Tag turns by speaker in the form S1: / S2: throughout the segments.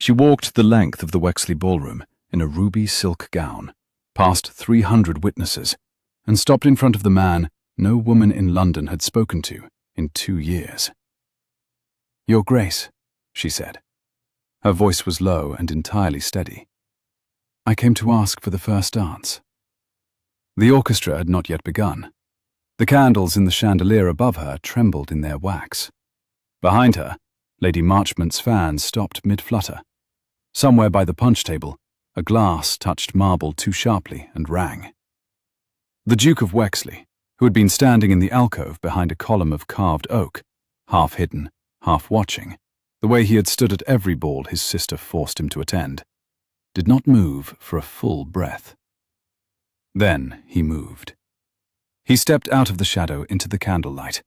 S1: She walked the length of the Wexley ballroom in a ruby silk gown, past 300 witnesses, and stopped in front of the man no woman in London had spoken to in 2 years. "Your Grace," she said. Her voice was low and entirely steady. "I came to ask for the first dance." The orchestra had not yet begun. The candles in the chandelier above her trembled in their wax. Behind her, Lady Marchmont's fan stopped mid-flutter. Somewhere by the punch table, a glass touched marble too sharply and rang. The Duke of Wexley, who had been standing in the alcove behind a column of carved oak, half hidden, half watching, the way he had stood at every ball his sister forced him to attend, did not move for a full breath. Then he moved. He stepped out of the shadow into the candlelight,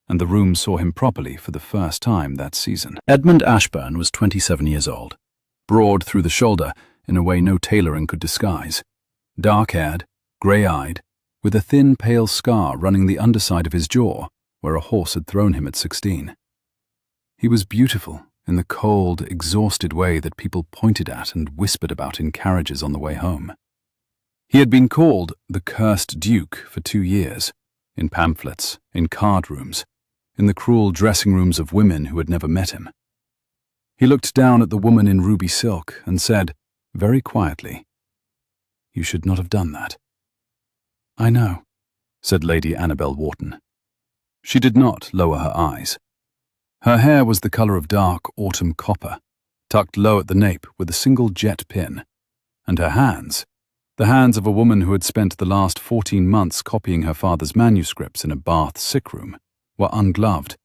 S1: and the room saw him properly for the first time that season. Edmund Ashburn was 27 years old, broad through the shoulder in a way no tailoring could disguise, dark-haired, grey-eyed, with a thin, pale scar running the underside of his jaw where a horse had thrown him at 16. He was beautiful in the cold, exhausted way that people pointed at and whispered about in carriages on the way home. He had been called the Cursed Duke for 2 years, in pamphlets, in card rooms, in the cruel dressing rooms of women who had never met him. He looked down at the woman in ruby silk and said, very quietly, "You should not have done that." "I know," said Lady Annabel Wharton. She did not lower her eyes. Her hair was the colour of dark autumn copper, tucked low at the nape with a single jet pin, and her hands, the hands of a woman who had spent the last 14 months copying her father's manuscripts in a Bath sick room, were ungloved,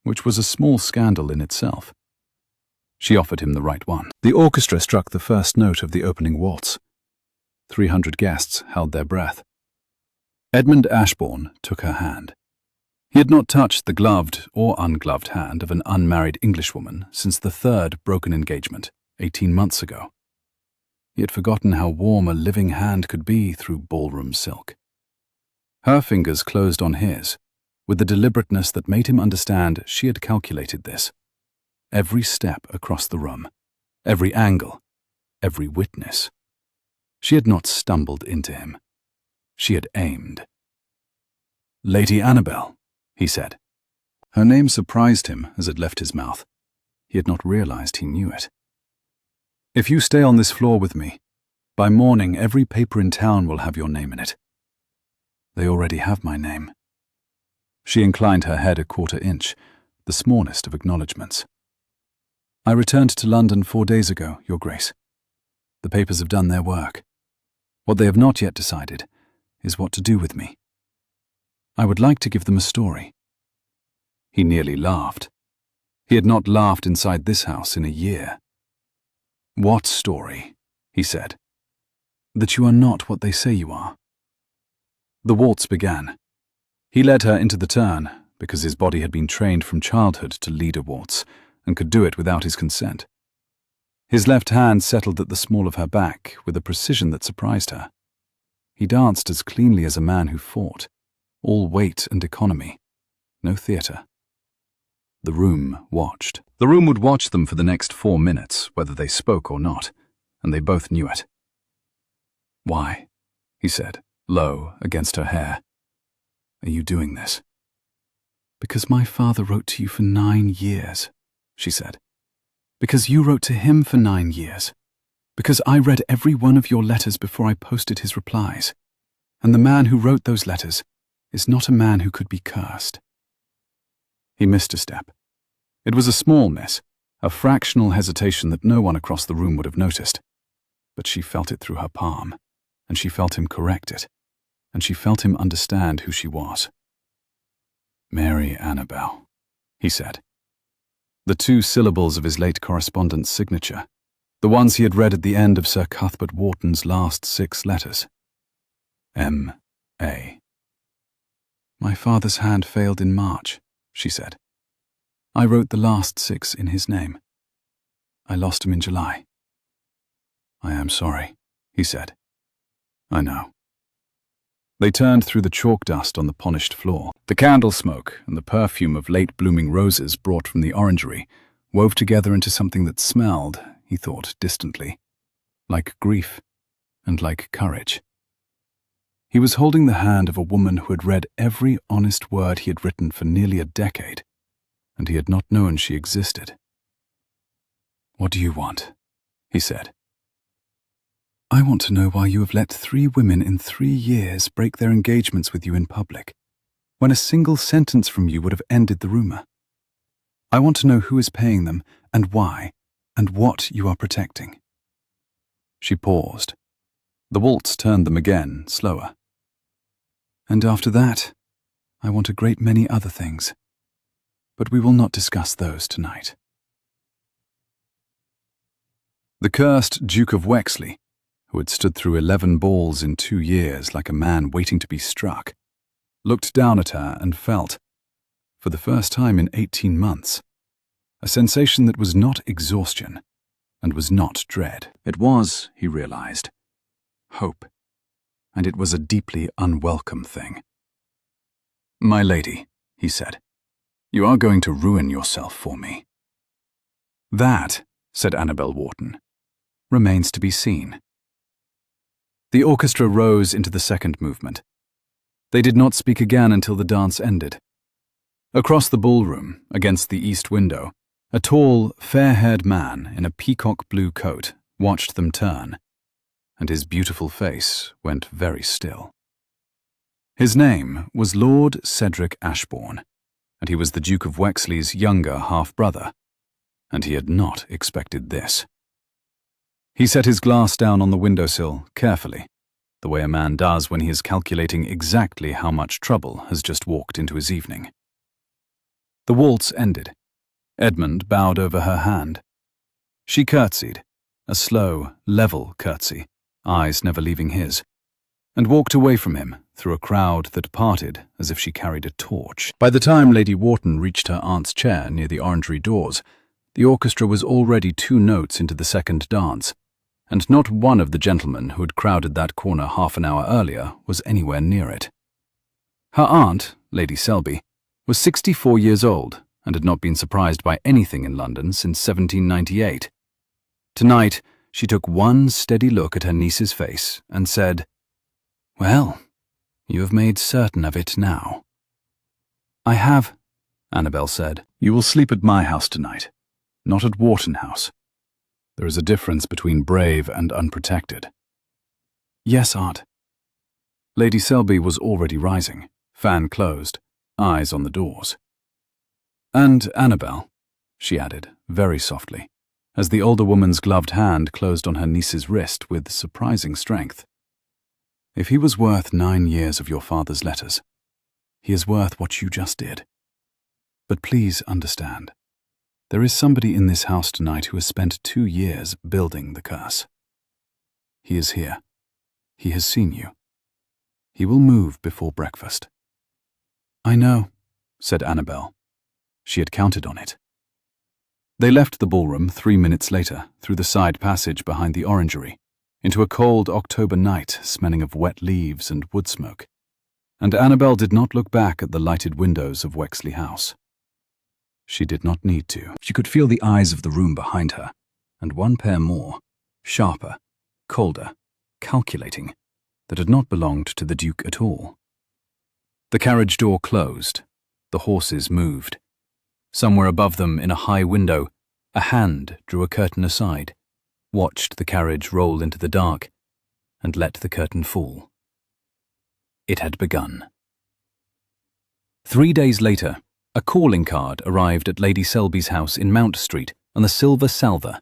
S1: which was a small scandal in itself. She offered him the right one. The orchestra struck the first note of the opening waltz. 300 guests held their breath. Edmund Ashbourne took her hand. He had not touched the gloved or ungloved hand of an unmarried Englishwoman since the third broken engagement, 18 months ago. He had forgotten how warm a living hand could be through ballroom silk. Her fingers closed on his, with the deliberateness that made him understand she had calculated this. Every step across the room, every angle, every witness. She had not stumbled into him. She had aimed. "Lady Annabel," he said. Her name surprised him as it left his mouth. He had not realized he knew it. "If you stay on this floor with me, by morning every paper in town will have your name in it." "They already have my name." She inclined her head a quarter inch, the smallest of acknowledgments. "I returned to London 4 days ago, Your Grace. The papers have done their work. What they have not yet decided is what to do with me. I would like to give them a story." He nearly laughed. He had not laughed inside this house in a year. "What story?" he said. "That you are not what they say you are." The waltz began. He led her into the turn, because his body had been trained from childhood to lead a waltz, and could do it without his consent. His left hand settled at the small of her back with a precision that surprised her. He danced as cleanly as a man who fought, all weight and economy, no theatre. The room watched. The room would watch them for the next 4 minutes, whether they spoke or not, and they both knew it. "Why?" he said, low, against her hair. "Are you doing this?" "Because my father wrote to you for 9 years, she said. "Because you wrote to him for 9 years. Because I read every one of your letters before I posted his replies. And the man who wrote those letters is not a man who could be cursed." He missed a step. It was a small miss, a fractional hesitation that no one across the room would have noticed. But she felt it through her palm, and she felt him correct it, and she felt him understand who she was. "Mary Annabel," he said. The 2 syllables of his late correspondent's signature, the ones he had read at the end of Sir Cuthbert Wharton's last 6 letters. M.A. "My father's hand failed in March," she said. "I wrote the last 6 in his name. I lost him in July." "I am sorry," he said. "I know." They turned through the chalk dust on the polished floor. The candle smoke and the perfume of late blooming roses brought from the orangery wove together into something that smelled, he thought distantly, like grief and like courage. He was holding the hand of a woman who had read every honest word he had written for nearly a decade, and he had not known she existed. "What do you want?" he said. "I want to know why you have let 3 women in 3 years break their engagements with you in public, when a single sentence from you would have ended the rumor. I want to know who is paying them, and why, and what you are protecting." She paused. The waltz turned them again, slower. "And after that, I want a great many other things. But we will not discuss those tonight." The cursed Duke of Wexley, who had stood through 11 balls in 2 years like a man waiting to be struck, looked down at her and felt, for the first time in 18 months, a sensation that was not exhaustion and was not dread. It was, he realized, hope, and it was a deeply unwelcome thing. "My lady," he said, "you are going to ruin yourself for me." "That," said Annabel Wharton, "remains to be seen." The orchestra rose into the second movement. They did not speak again until the dance ended. Across the ballroom, against the east window, a tall, fair-haired man in a peacock blue coat watched them turn, and his beautiful face went very still. His name was Lord Cedric Ashbourne, and he was the Duke of Wexley's younger half-brother, and he had not expected this. He set his glass down on the windowsill carefully, the way a man does when he is calculating exactly how much trouble has just walked into his evening. The waltz ended. Edmund bowed over her hand. She curtsied, a slow, level curtsy, eyes never leaving his, and walked away from him through a crowd that parted as if she carried a torch. By the time Lady Wharton reached her aunt's chair near the orangery doors, the orchestra was already 2 notes into the second dance, and not one of the gentlemen who had crowded that corner half an hour earlier was anywhere near it. Her aunt, Lady Selby, was 64 years old and had not been surprised by anything in London since 1798. Tonight, she took one steady look at her niece's face and said, "Well, you have made certain of it now." "I have," Annabel said. "You will sleep at my house tonight, not at Wharton House. There is a difference between brave and unprotected." "Yes, Aunt." Lady Selby was already rising, fan closed, eyes on the doors. "And Annabel," she added, very softly, as the older woman's gloved hand closed on her niece's wrist with surprising strength. "If he was worth 9 years of your father's letters, he is worth what you just did. But please understand, there is somebody in this house tonight who has spent 2 years building the curse. He is here. He has seen you. He will move before breakfast." "I know," said Annabel. She had counted on it. They left the ballroom 3 minutes later through the side passage behind the orangery, into a cold October night smelling of wet leaves and wood smoke, and Annabel did not look back at the lighted windows of Wexley House. She did not need to. She could feel the eyes of the room behind her, and one pair more, sharper, colder, calculating, that had not belonged to the Duke at all. The carriage door closed. The horses moved. Somewhere above them, in a high window, a hand drew a curtain aside, watched the carriage roll into the dark, and let the curtain fall. It had begun. 3 days later, a calling card arrived at Lady Selby's house in Mount Street on the silver salver.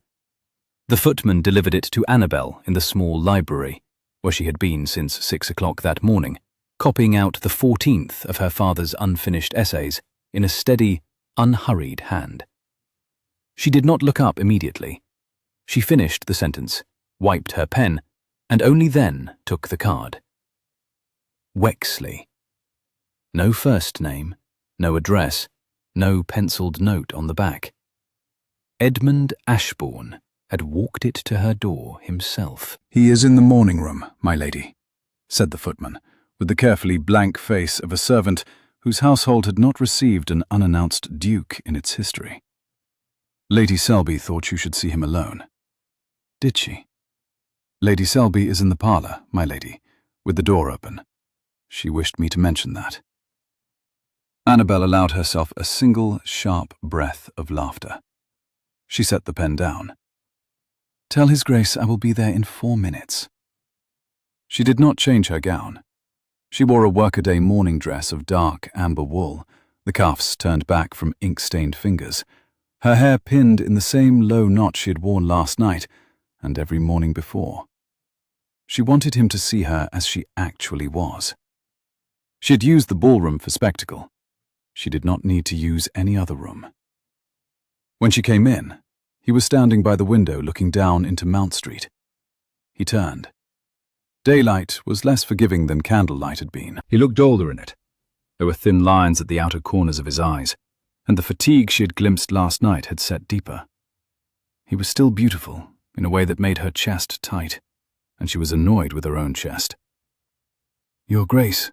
S1: The footman delivered it to Annabel in the small library, where she had been since 6 o'clock that morning, copying out the 14th of her father's unfinished essays in a steady, unhurried hand. She did not look up immediately. She finished the sentence, wiped her pen, and only then took the card. Wexley. No first name, no address, no penciled note on the back. Edmund Ashbourne had walked it to her door himself. "He is in the morning room, my lady," said the footman, with the carefully blank face of a servant whose household had not received an unannounced duke in its history. "Lady Selby thought you should see him alone." Did she? Lady Selby is in the parlour, my lady, with the door open. She wished me to mention that. Annabel allowed herself a single sharp breath of laughter. She set the pen down. Tell His Grace I will be there in 4 minutes. She did not change her gown. She wore a workaday morning dress of dark amber wool, the cuffs turned back from ink-stained fingers, her hair pinned in the same low knot she had worn last night and every morning before. She wanted him to see her as she actually was. She had used the ballroom for spectacle. She did not need to use any other room. When she came in, he was standing by the window looking down into Mount Street. He turned. Daylight was less forgiving than candlelight had been. He looked older in it. There were thin lines at the outer corners of his eyes, and the fatigue she had glimpsed last night had set deeper. He was still beautiful, in a way that made her chest tight, and she was annoyed with her own chest. Your Grace.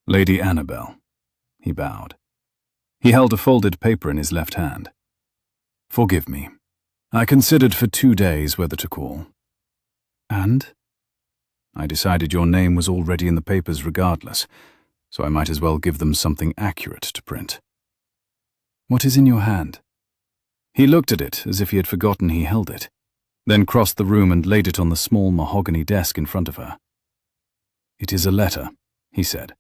S1: Lady Annabel. He bowed. He held a folded paper in his left hand. Forgive me. I considered for 2 days whether to call. And? I decided your name was already in the papers regardless, so I might as well give them something accurate to print. What is in your hand? He looked at it as if he had forgotten he held it, then crossed the room and laid it on the small mahogany desk in front of her. It is a letter, he said.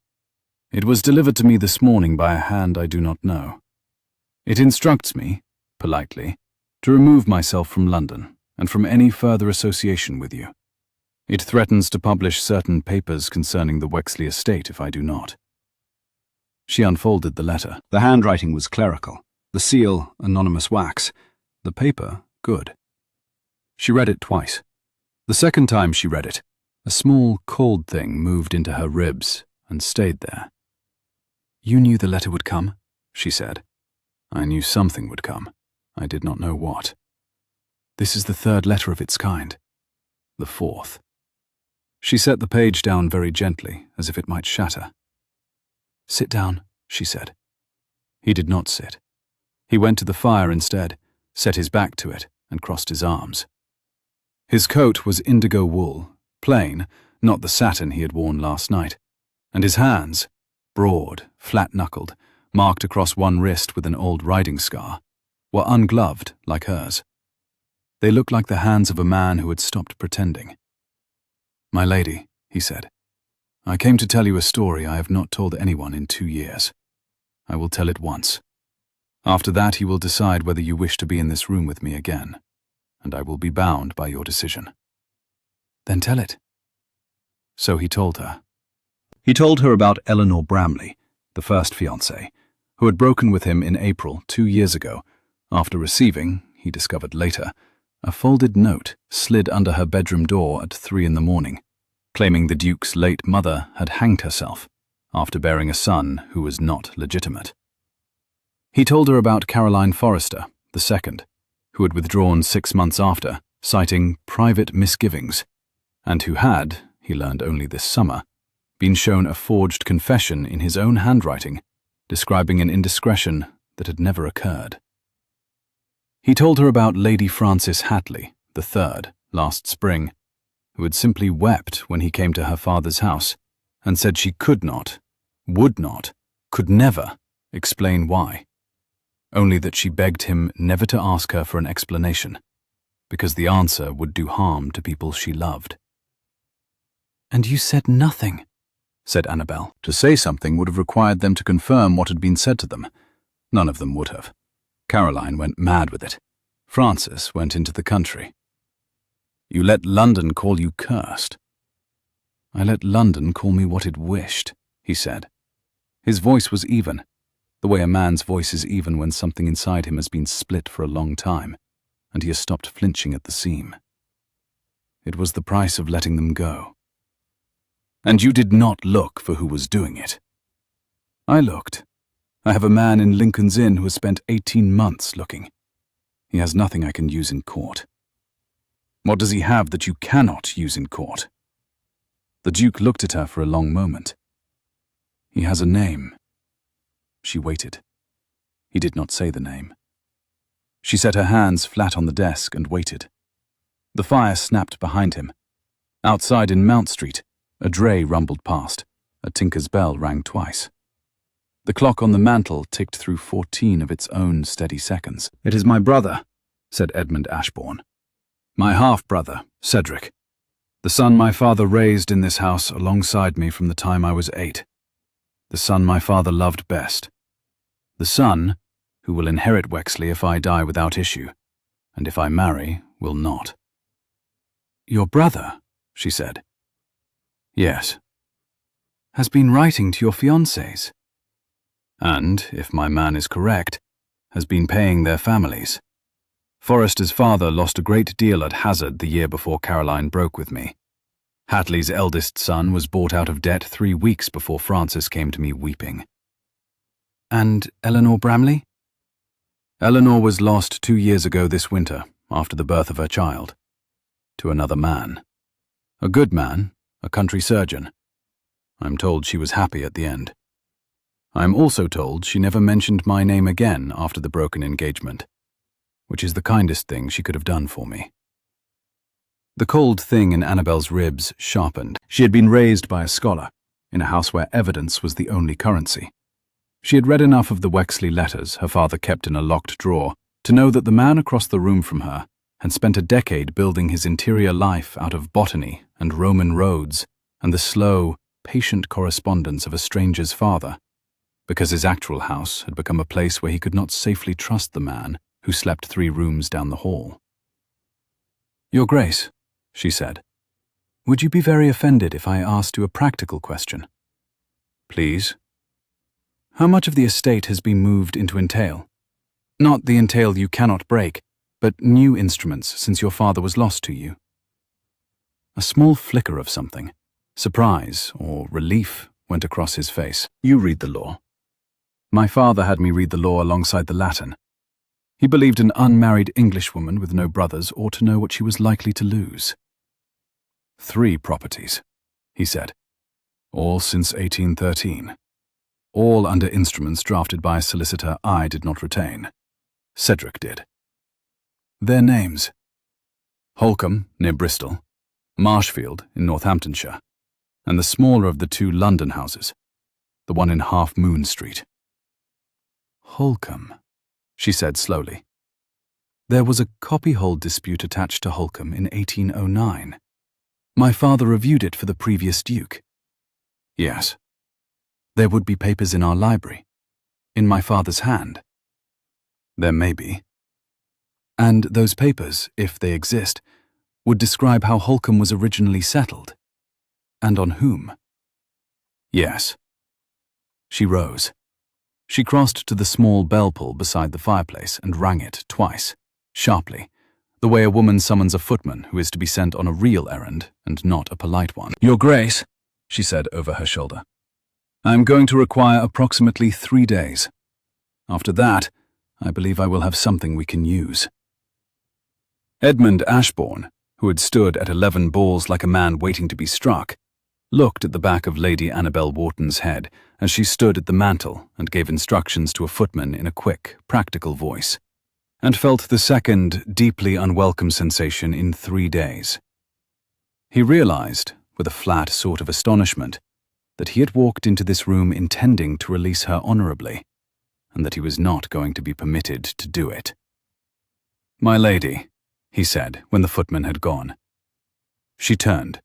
S1: It was delivered to me this morning by a hand I do not know. It instructs me, politely, to remove myself from London and from any further association with you. It threatens to publish certain papers concerning the Wexley estate if I do not. She unfolded the letter. The handwriting was clerical, the seal anonymous wax, the paper good. She read it twice. The second time she read it, a small cold thing moved into her ribs and stayed there. You knew the letter would come, she said. I knew something would come. I did not know what. This is the 3rd letter of its kind. The 4th. She set the page down very gently, as if it might shatter. Sit down, she said. He did not sit. He went to the fire instead, set his back to it, and crossed his arms. His coat was indigo wool, plain, not the satin he had worn last night, and his hands, broad, flat-knuckled, marked across one wrist with an old riding scar, were ungloved like hers. They looked like the hands of a man who had stopped pretending. My lady, he said, I came to tell you a story I have not told anyone in 2 years. I will tell it once. After that you will decide whether you wish to be in this room with me again, and I will be bound by your decision. Then tell it. So he told her. He told her about Eleanor Bramley, the first fiancée, who had broken with him in April 2 years ago, after receiving, he discovered later, a folded note slid under her bedroom door at 3 in the morning, claiming the Duke's late mother had hanged herself after bearing a son who was not legitimate. He told her about Caroline Forrester, the second, who had withdrawn 6 months after, citing private misgivings, and who had, he learned only this summer, been shown a forged confession in his own handwriting, describing an indiscretion that had never occurred. He told her about Lady Frances Hatley, the third, last spring, who had simply wept when he came to her father's house and said she could not, would not, could never explain why, only that she begged him never to ask her for an explanation, because the answer would do harm to people she loved. And you said nothing, said Annabel. To say something would have required them to confirm what had been said to them. None of them would have. Caroline went mad with it. Frances went into the country. You let London call you cursed. I let London call me what it wished, he said. His voice was even, the way a man's voice is even when something inside him has been split for a long time, and he has stopped flinching at the seam. It was the price of letting them go. And you did not look for who was doing it. I looked. I have a man in Lincoln's Inn who has spent 18 months looking. He has nothing I can use in court. What does he have that you cannot use in court? The Duke looked at her for a long moment. He has a name. She waited. He did not say the name. She set her hands flat on the desk and waited. The fire snapped behind him. Outside in Mount Street, a dray rumbled past. A tinker's bell rang twice. The clock on the mantel ticked through 14 of its own steady seconds. "It is my brother," said Edmund Ashbourne. "My half-brother, Cedric. The son my father raised in this house alongside me from the time I was 8. The son my father loved best. The son who will inherit Wexley if I die without issue, and if I marry, will not." "Your brother," she said. "Yes." "Has been writing to your fiancés." "And, if my man is correct, has been paying their families. Forrester's father lost a great deal at hazard the year before Caroline broke with me. Hatley's eldest son was bought out of debt 3 weeks before Francis came to me weeping." "And Eleanor Bramley?" "Eleanor was lost 2 years ago this winter, after the birth of her child. To another man. A good man, a country surgeon. I'm told she was happy at the end. I'm also told she never mentioned my name again after the broken engagement, which is the kindest thing she could have done for me." The cold thing in Annabel's ribs sharpened. She had been raised by a scholar, in a house where evidence was the only currency. She had read enough of the Wexley letters her father kept in a locked drawer to know that the man across the room from her had spent a decade building his interior life out of botany and Roman roads and the slow, patient correspondence of a stranger's father, because his actual house had become a place where he could not safely trust the man who slept 3 rooms down the hall. "Your Grace," she said, "would you be very offended if I asked you a practical question?" "Please." "How much of the estate has been moved into entail? Not the entail you cannot break, but new instruments since your father was lost to you?" A small flicker of something, surprise or relief, went across his face. "You read the law." "My father had me read the law alongside the Latin. He believed an unmarried Englishwoman with no brothers ought to know what she was likely to lose." 3 properties, he said, all since 1813. All under instruments drafted by a solicitor I did not retain. Cedric did. Their names: Holcombe, near Bristol, Marshfield, in Northamptonshire, and the smaller of the 2 London houses, the one in Half Moon Street. "Holcombe," she said slowly. "There was a copyhold dispute attached to Holcombe in 1809. My father reviewed it for the previous Duke." "Yes." "There would be papers in our library, in my father's hand." "There may be." "And those papers, if they exist, would describe how Holcombe was originally settled, and on whom." "Yes." She rose. She crossed to the small bell pull beside the fireplace and rang it twice, sharply, the way a woman summons a footman who is to be sent on a real errand and not a polite one. "Your Grace," she said over her shoulder, "I am going to require approximately 3 days. After that, I believe I will have something we can use." Edmund Ashbourne, who had stood at 11 balls like a man waiting to be struck, looked at the back of Lady Annabel Wharton's head as she stood at the mantel and gave instructions to a footman in a quick, practical voice, and felt the second, deeply unwelcome sensation in 3 days. He realized, with a flat sort of astonishment, that he had walked into this room intending to release her honorably, and that he was not going to be permitted to do it. "My lady," he said when the footman had gone. She turned.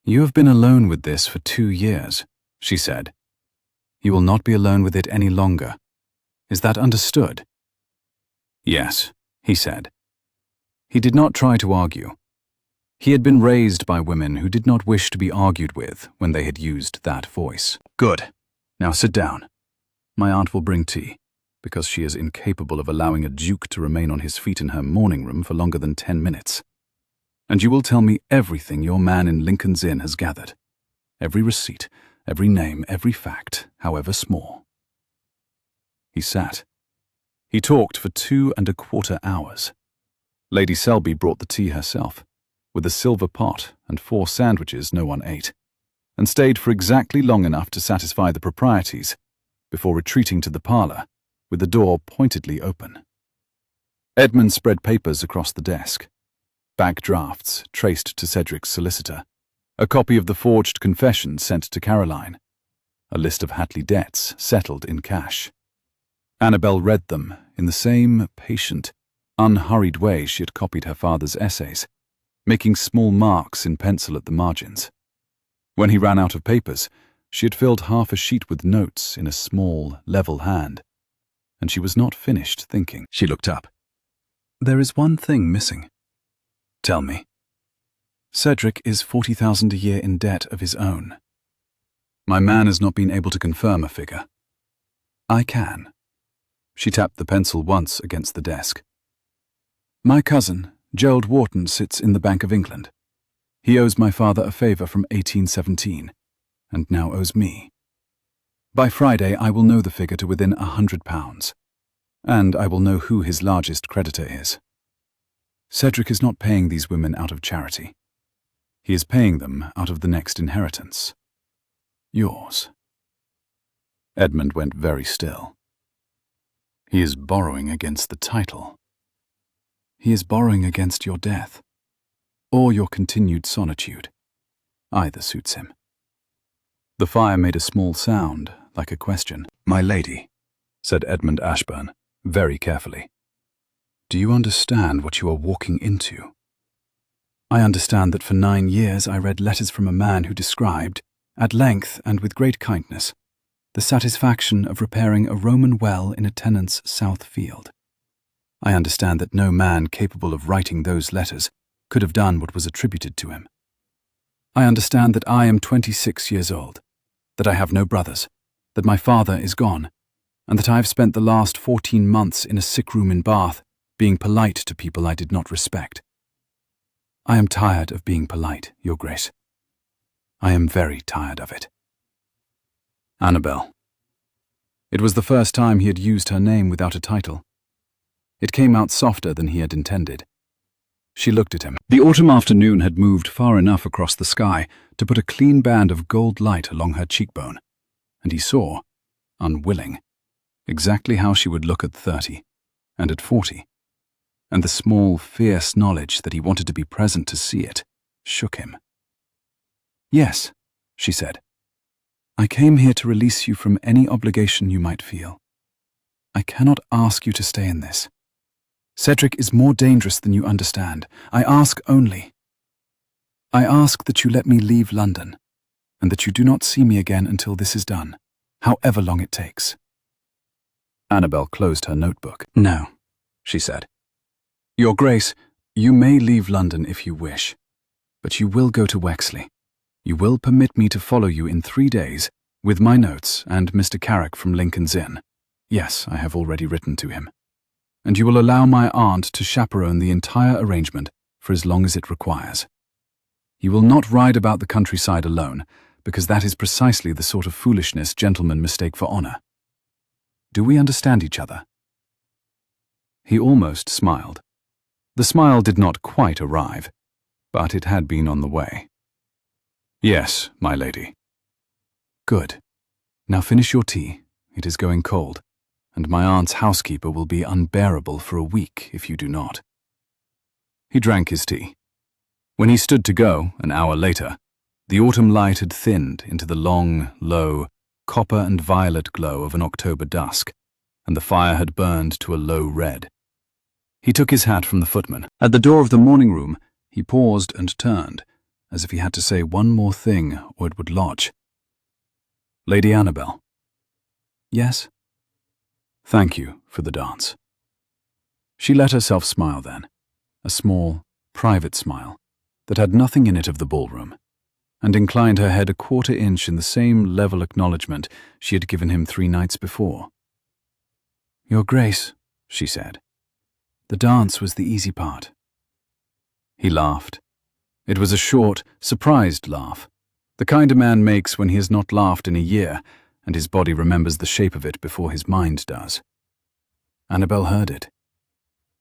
S1: "You have been alone with this for 2 years," she said. "You will not be alone with it any longer. Is that understood?" "Yes," he said. He did not try to argue. He had been raised by women who did not wish to be argued with when they had used that voice. "Good. Now sit down. My aunt will bring tea, because she is incapable of allowing a duke to remain on his feet in her morning room for longer than 10 minutes. And you will tell me everything your man in Lincoln's Inn has gathered. Every receipt, every name, every fact, however small." He sat. He talked for 2¼ hours. Lady Selby brought the tea herself, with a silver pot and 4 sandwiches no one ate, and stayed for exactly long enough to satisfy the proprieties, before retreating to the parlour, with the door pointedly open. Edmund spread papers across the desk. Bank drafts traced to Cedric's solicitor, a copy of the forged confession sent to Caroline, a list of Hatley debts settled in cash. Annabel read them in the same patient, unhurried way she had copied her father's essays, making small marks in pencil at the margins. When he ran out of papers, she had filled half a sheet with notes in a small, level hand, and she was not finished thinking. She looked up. "There is one thing missing." "Tell me." "Cedric is 40,000 a year in debt of his own. My man has not been able to confirm a figure. I can." She tapped the pencil once against the desk. "My cousin, Gerald Wharton, sits in the Bank of England. He owes my father a favour from 1817, and now owes me. By Friday I will know the figure to within £100, and I will know who his largest creditor is. Cedric is not paying these women out of charity. He is paying them out of the next inheritance. Yours." Edmund went very still. "He is borrowing against the title." "He is borrowing against your death, or your continued solitude. Either suits him." The fire made a small sound, like a question. "My lady," said Edmund Ashburn, very carefully, "do you understand what you are walking into?" "I understand that for 9 years I read letters from a man who described, at length and with great kindness, the satisfaction of repairing a Roman well in a tenant's south field. I understand that no man capable of writing those letters could have done what was attributed to him. I understand that I am 26 years old, that I have no brothers, that my father is gone, and that I have spent the last 14 months in a sick room in Bath, being polite to people I did not respect. I am tired of being polite, Your Grace. I am very tired of it." Annabel. It was the first time he had used her name without a title. It came out softer than he had intended. She looked at him. The autumn afternoon had moved far enough across the sky to put a clean band of gold light along her cheekbone, and he saw, unwilling, exactly how she would look at 30 and at 40, and the small, fierce knowledge that he wanted to be present to see it shook him. "Yes," she said. "I came here to release you from any obligation you might feel. I cannot ask you to stay in this. Cedric is more dangerous than you understand. I ask that you let me leave London, and that you do not see me again until this is done, however long it takes." Annabel closed her notebook. "No," she said. "Your Grace, you may leave London if you wish, but you will go to Wexley. You will permit me to follow you in 3 days, with my notes and Mr. Carrick from Lincoln's Inn. Yes, I have already written to him. And you will allow my aunt to chaperone the entire arrangement for as long as it requires. You will not ride about the countryside alone, because that is precisely the sort of foolishness gentlemen mistake for honor. Do we understand each other?" He almost smiled. The smile did not quite arrive, but it had been on the way. "Yes, my lady." "Good. Now finish your tea. It is going cold, and my aunt's housekeeper will be unbearable for a week if you do not." He drank his tea. When he stood to go, an hour later, the autumn light had thinned into the long, low, copper and violet glow of an October dusk, and the fire had burned to a low red. He took his hat from the footman. At the door of the morning room, he paused and turned, as if he had to say one more thing or it would lodge. "Lady Annabel." "Yes?" "Thank you for the dance." She let herself smile then, a small, private smile that had nothing in it of the ballroom, and inclined her head a quarter-inch in the same level acknowledgment she had given him 3 nights before. "Your Grace," she said, "the dance was the easy part." He laughed. It was a short, surprised laugh, the kind a man makes when he has not laughed in a year, and his body remembers the shape of it before his mind does. Annabel heard it.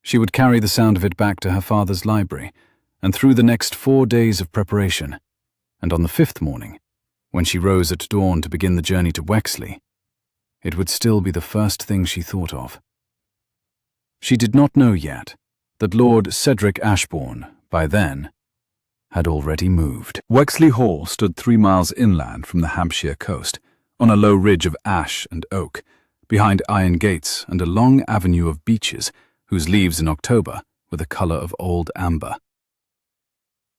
S1: She would carry the sound of it back to her father's library, and through the next 4 days of preparation, and on the 5th morning, when she rose at dawn to begin the journey to Wexley, it would still be the first thing she thought of. She did not know yet that Lord Cedric Ashbourne, by then, had already moved. Wexley Hall stood 3 miles inland from the Hampshire coast, on a low ridge of ash and oak, behind iron gates and a long avenue of beeches whose leaves in October were the colour of old amber.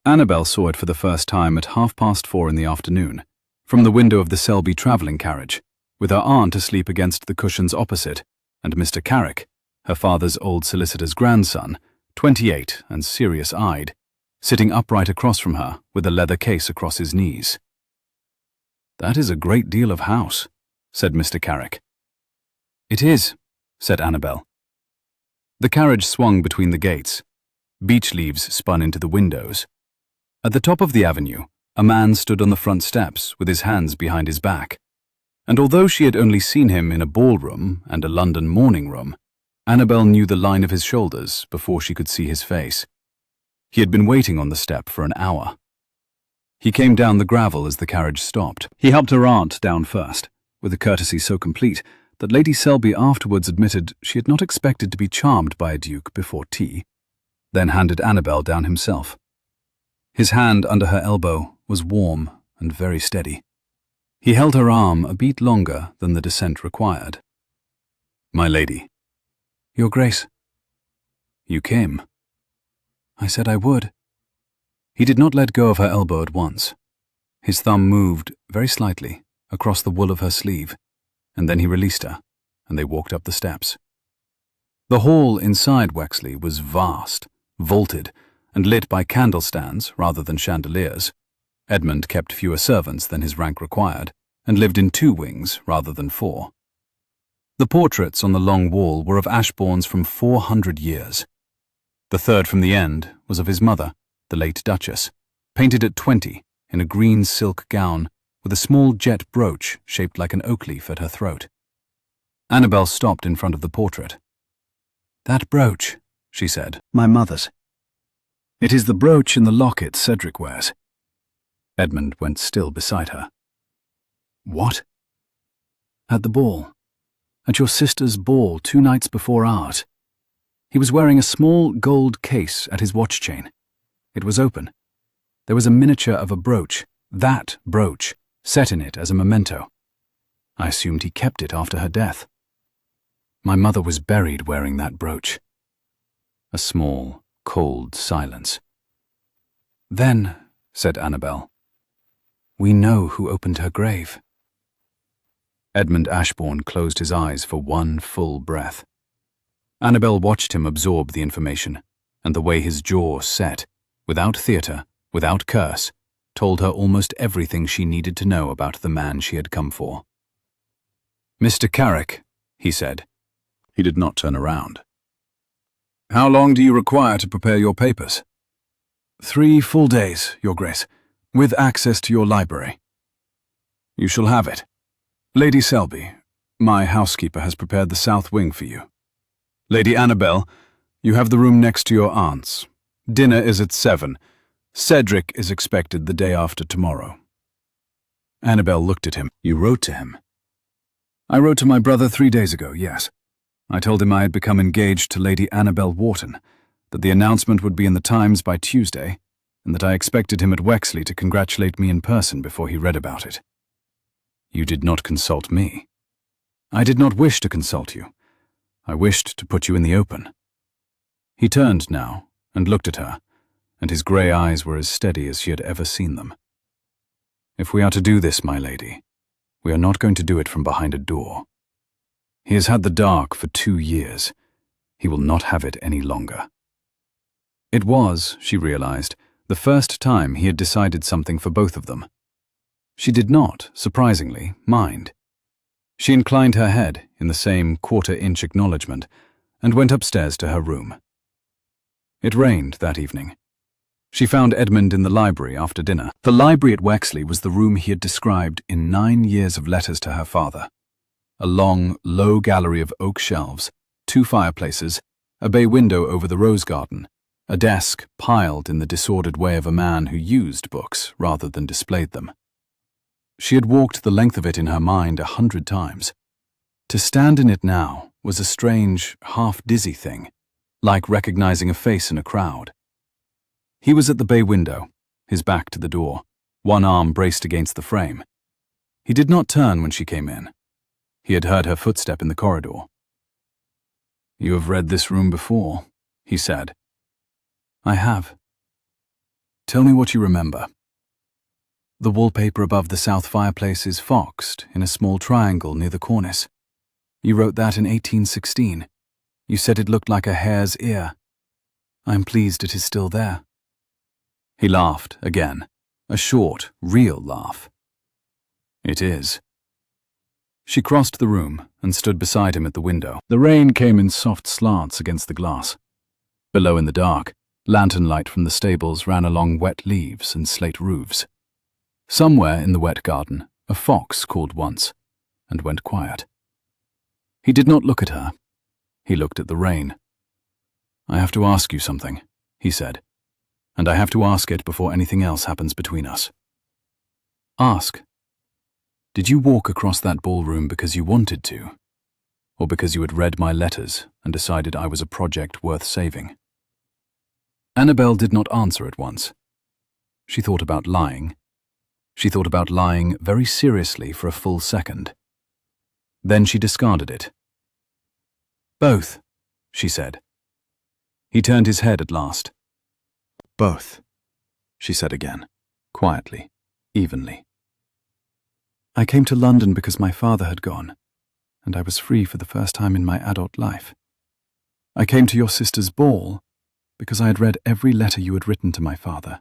S1: Annabel saw it for the first time at 4:30 in the afternoon, from the window of the Selby travelling carriage, with her aunt asleep against the cushions opposite, and Mr. Carrick, her father's old solicitor's grandson, 28 and serious-eyed, sitting upright across from her with a leather case across his knees. "That is a great deal of house," said Mr. Carrick. "It is," said Annabel. The carriage swung between the gates. Beech leaves spun into the windows. At the top of the avenue, a man stood on the front steps with his hands behind his back, and although she had only seen him in a ballroom and a London morning room, Annabel knew the line of his shoulders before she could see his face. He had been waiting on the step for an hour. He came down the gravel as the carriage stopped. He helped her aunt down first, with a courtesy so complete that Lady Selby afterwards admitted she had not expected to be charmed by a duke before tea, then handed Annabel down himself. His hand under her elbow was warm and very steady. He held her arm a beat longer than the descent required. "My lady." "Your Grace." "You came." "I said I would." He did not let go of her elbow at once. His thumb moved, very slightly, across the wool of her sleeve, and then he released her, and they walked up the steps. The hall inside Wexley was vast, vaulted, and lit by candle-stands rather than chandeliers. Edmund kept fewer servants than his rank required, and lived in 2 wings rather than 4. The portraits on the long wall were of Ashbournes from 400 years. The third from the end was of his mother, the late Duchess, painted at 20 in a green silk gown with a small jet brooch shaped like an oak leaf at her throat. Annabel stopped in front of the portrait. "That brooch," she said. "My mother's. It is the brooch in the locket Cedric wears." Edmund went still beside her. "What?" "At the ball. At your sister's ball 2 nights before ours. He was wearing a small gold case at his watch chain. It was open. There was a miniature of a brooch, that brooch, set in it as a memento. I assumed he kept it after her death. My mother was buried wearing that brooch." A small, cold silence. "Then," said Annabel, "we know who opened her grave." Edmund Ashbourne closed his eyes for one full breath. Annabel watched him absorb the information, and the way his jaw set, without theatre, without curse, told her almost everything she needed to know about the man she had come for. "Mr. Carrick," he said. He did not turn around. "How long do you require to prepare your papers?" 3 full days, Your Grace, with access to your library." "You shall have it. Lady Selby, my housekeeper has prepared the south wing for you. Lady Annabel, you have the room next to your aunt's. Dinner is at 7. Cedric is expected the day after tomorrow." Annabel looked at him. "You wrote to him?" "I wrote to my brother 3 days ago, yes. I told him I had become engaged to Lady Annabel Wharton, that the announcement would be in the Times by Tuesday, and that I expected him at Wexley to congratulate me in person before he read about it." "You did not consult me." "I did not wish to consult you. I wished to put you in the open." He turned now and looked at her, and his grey eyes were as steady as she had ever seen them. "If we are to do this, my lady, we are not going to do it from behind a door. He has had the dark for 2 years. He will not have it any longer." It was, she realized, the first time he had decided something for both of them. She did not, surprisingly, mind. She inclined her head in the same 1/4 inch acknowledgement and went upstairs to her room. It rained that evening. She found Edmund in the library after dinner. The library at Wexley was the room he had described in 9 years of letters to her father. A long, low gallery of oak shelves, 2 fireplaces, a bay window over the rose garden, a desk piled in the disordered way of a man who used books rather than displayed them. She had walked the length of it in her mind 100 times. To stand in it now was a strange, half-dizzy thing, like recognizing a face in a crowd. He was at the bay window, his back to the door, one arm braced against the frame. He did not turn when she came in. He had heard her footstep in the corridor. "You have read this room before," he said. "I have." "Tell me what you remember." "The wallpaper above the south fireplace is foxed in a small triangle near the cornice. You wrote that in 1816. You said it looked like a hare's ear. I am pleased it is still there." He laughed again, a short, real laugh. "It is." She crossed the room and stood beside him at the window. The rain came in soft slants against the glass. Below in the dark, lantern light from the stables ran along wet leaves and slate roofs. Somewhere in the wet garden, a fox called once and went quiet. He did not look at her. He looked at the rain. "I have to ask you something," he said, "and I have to ask it before anything else happens between us." "Ask." "Did you walk across that ballroom because you wanted to, or because you had read my letters and decided I was a project worth saving?" Annabel did not answer at once. She thought about lying. She thought about lying very seriously for a full second. Then she discarded it. "Both," she said. He turned his head at last. "Both," she said again, quietly, evenly. "I came to London because my father had gone, and I was free for the first time in my adult life. I came to your sister's ball because I had read every letter you had written to my father,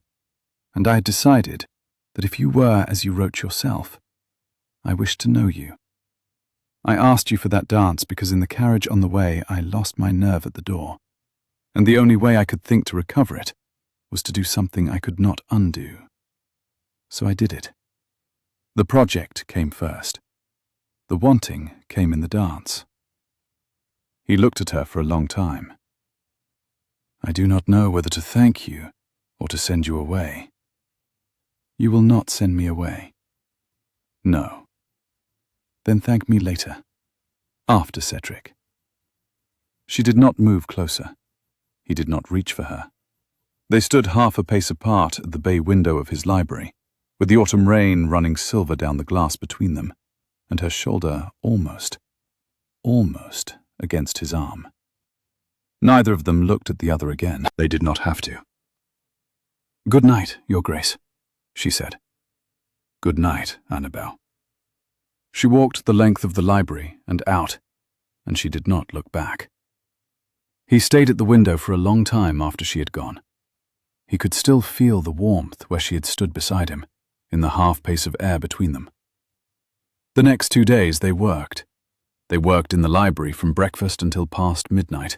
S1: and I had decided that if you were as you wrote yourself, I wished to know you. I asked you for that dance because in the carriage on the way I lost my nerve at the door, and the only way I could think to recover it was to do something I could not undo. So I did it. The project came first. The wanting came in the dance." He looked at her for a long time. "I do not know whether to thank you or to send you away." "You will not send me away." "No." "Then thank me later. After Cedric." She did not move closer. He did not reach for her. They stood half a pace apart at the bay window of his library, with the autumn rain running silver down the glass between them, and her shoulder almost against his arm. Neither of them looked at the other again. They did not have to. "Good night, Your Grace," she said. "Good night, Annabel." She walked the length of the library and out, and she did not look back. He stayed at the window for a long time after she had gone. He could still feel the warmth where she had stood beside him, in the half-pace of air between them. The next 2 days they worked. They worked in the library from breakfast until past midnight.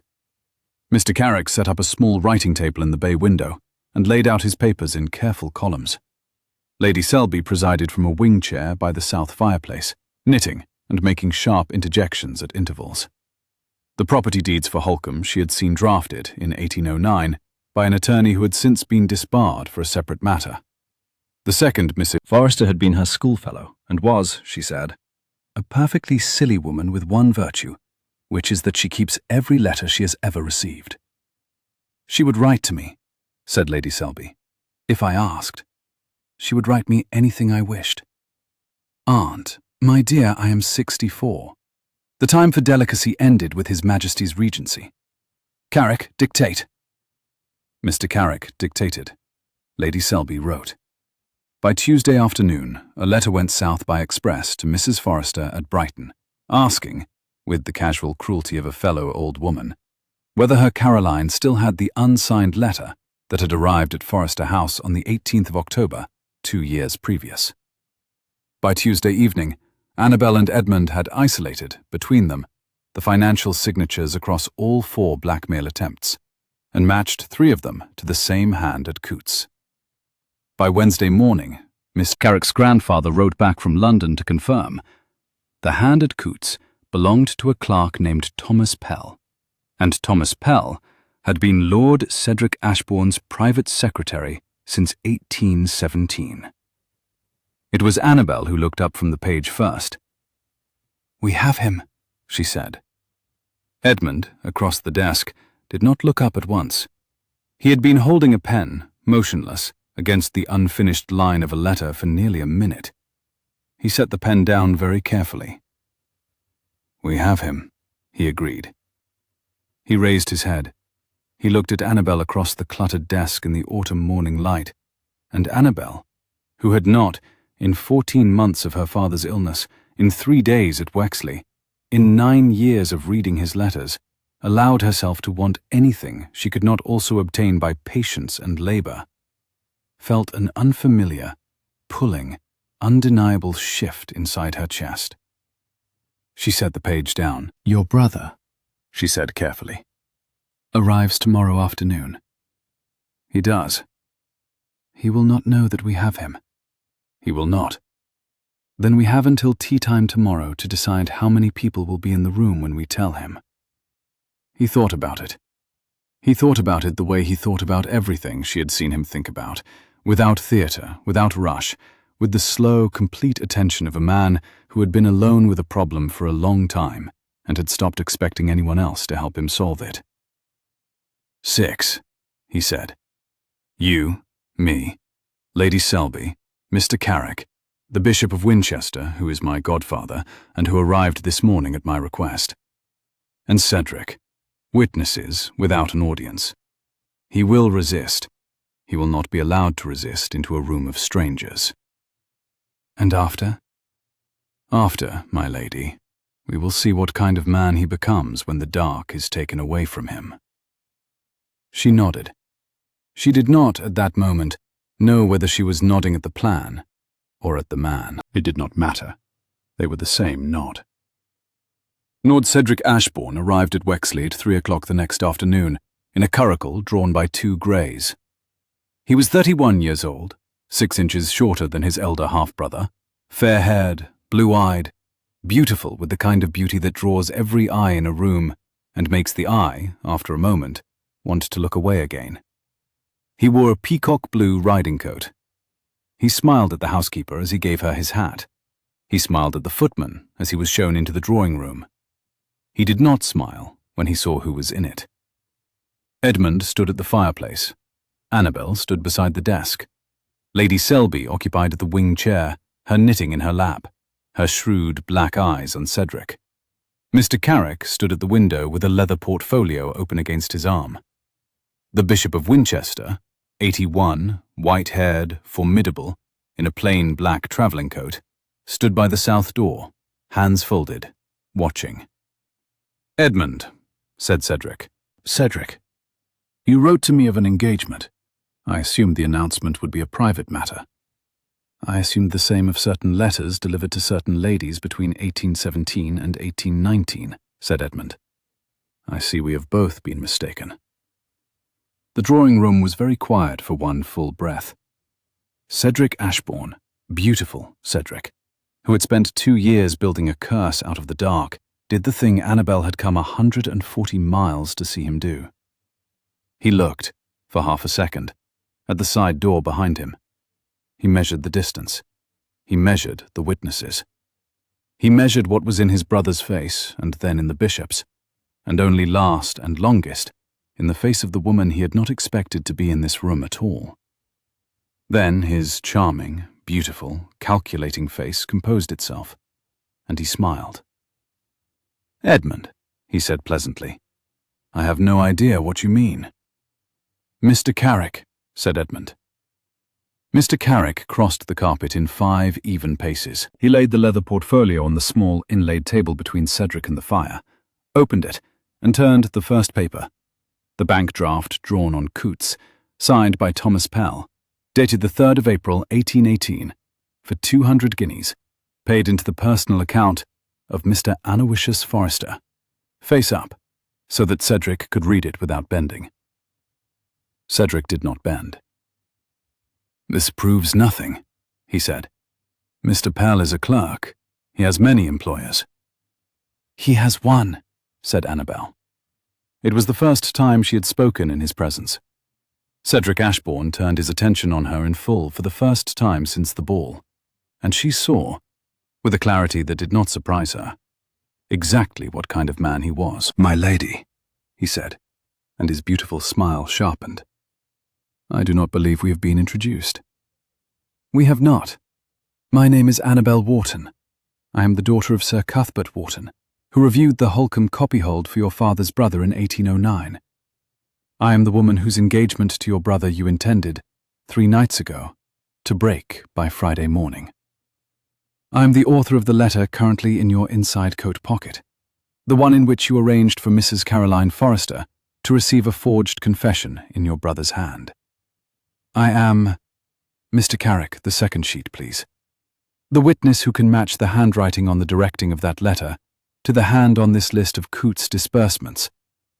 S1: Mr. Carrick set up a small writing table in the bay window and laid out his papers in careful columns. Lady Selby presided from a wing chair by the south fireplace, knitting and making sharp interjections at intervals. The property deeds for Holcombe she had seen drafted in 1809 by an attorney who had since been disbarred for a separate matter. The second Mrs. Forrester had been her schoolfellow and was, she said, a perfectly silly woman with one virtue, which is that she keeps every letter she has ever received. "She would write to me," said Lady Selby, "if I asked. She would write me anything I wished. Aunt, my dear, I am 64. The time for delicacy ended with His Majesty's Regency. Carrick, dictate." Mr. Carrick dictated. Lady Selby wrote. By Tuesday afternoon, a letter went south by express to Mrs. Forrester at Brighton, asking, with the casual cruelty of a fellow old woman, whether her Caroline still had the unsigned letter that had arrived at Forrester House on the 18th of October, 2 years previous. By Tuesday evening, Annabel and Edmund had isolated, between them, the financial signatures across all 4 blackmail attempts, and matched 3 of them to the same hand at Coutts. By Wednesday morning, Miss Carrick's grandfather wrote back from London to confirm. The hand at Coutts belonged to a clerk named Thomas Pell, and Thomas Pell had been Lord Cedric Ashbourne's private secretary since 1817. It was Annabel who looked up from the page first. "We have him," she said. Edmund, across the desk, did not look up at once. He had been holding a pen, motionless against the unfinished line of a letter for nearly a minute. He set the pen down very carefully. "We have him," he agreed. He raised his head. He looked at Annabel across the cluttered desk in the autumn morning light, and Annabel, who had not, in 14 months of her father's illness, in 3 days at Wexley, in 9 years of reading his letters, allowed herself to want anything she could not also obtain by patience and labor, felt an unfamiliar, pulling, undeniable shift inside her chest. She set the page down. "Your brother," she said carefully, "arrives tomorrow afternoon." "He does." "He will not know that we have him." "He will not." "Then we have until tea time tomorrow to decide how many people will be in the room when we tell him." He thought about it. He thought about it the way he thought about everything she had seen him think about, without theatre, without rush, with the slow, complete attention of a man who had been alone with a problem for a long time and had stopped expecting anyone else to help him solve it. "6, he said. "You, me, Lady Selby, Mr. Carrick, the Bishop of Winchester, who is my godfather and who arrived this morning at my request, and Cedric, witnesses without an audience. He will resist. He will not be allowed to resist into a room of strangers." "And after?" "After, my lady, we will see what kind of man he becomes when the dark is taken away from him." She nodded. She did not, at that moment, know whether she was nodding at the plan or at the man. It did not matter. They were the same nod. Lord Cedric Ashbourne arrived at Wexley at 3 o'clock the next afternoon, in a curricle drawn by 2 greys. He was 31 years old, 6 inches shorter than his elder half-brother, fair-haired, blue-eyed, beautiful with the kind of beauty that draws every eye in a room and makes the eye, after a moment, want to look away again. He wore a peacock blue riding coat. He smiled at the housekeeper as he gave her his hat. He smiled at the footman as he was shown into the drawing room. He did not smile when he saw who was in it. Edmund stood at the fireplace. Annabel stood beside the desk. Lady Selby occupied the wing chair, her knitting in her lap, her shrewd black eyes on Cedric. Mr. Carrick stood at the window with a leather portfolio open against his arm. The Bishop of Winchester, 81, white-haired, formidable, in a plain black travelling coat, stood by the south door, hands folded, watching. "Edmund," said Cedric. "Cedric, you wrote to me of an engagement. I assumed the announcement would be a private matter. I assumed the same of certain letters delivered to certain ladies between 1817 and 1819, said Edmund. I see we have both been mistaken. The drawing room was very quiet for one full breath. Cedric Ashbourne, beautiful Cedric, who had spent 2 years building a curse out of the dark, did the thing Annabel had come 140 miles to see him do. He looked, for half a second, at the side door behind him. He measured the distance. He measured the witnesses. He measured what was in his brother's face and then in the bishop's, and only last and longest, in the face of the woman he had not expected to be in this room at all. Then his charming, beautiful, calculating face composed itself, and he smiled. "Edmund," he said pleasantly, "I have no idea what you mean." "Mr. Carrick," said Edmund. Mr. Carrick crossed the carpet in 5 even paces. He laid the leather portfolio on the small inlaid table between Cedric and the fire, opened it, and turned the first paper. The bank draft drawn on Coots, signed by Thomas Pell, dated the 3rd of April, 1818, for 200 guineas, paid into the personal account of Mr. Aloysius Forrester, face up, so that Cedric could read it without bending. Cedric did not bend. "This proves nothing," he said. "Mr. Pell is a clerk. He has many employers." "He has one," said Annabel. It was the first time she had spoken in his presence. Cedric Ashbourne turned his attention on her in full for the first time since the ball, and she saw, with a clarity that did not surprise her, exactly what kind of man he was. "My lady," he said, and his beautiful smile sharpened. I do not believe we have been introduced. We have not. My name is Annabel Wharton. I am the daughter of Sir Cuthbert Wharton, who reviewed the Holcombe copyhold for your father's brother in 1809. I am the woman whose engagement to your brother you intended, 3 nights ago, to break by Friday morning. I am the author of the letter currently in your inside coat pocket, the one in which you arranged for Mrs. Caroline Forrester to receive a forged confession in your brother's hand. I am... Mr. Carrick, the second sheet, please. The witness who can match the handwriting on the directing of that letter to the hand on this list of Coote's disbursements,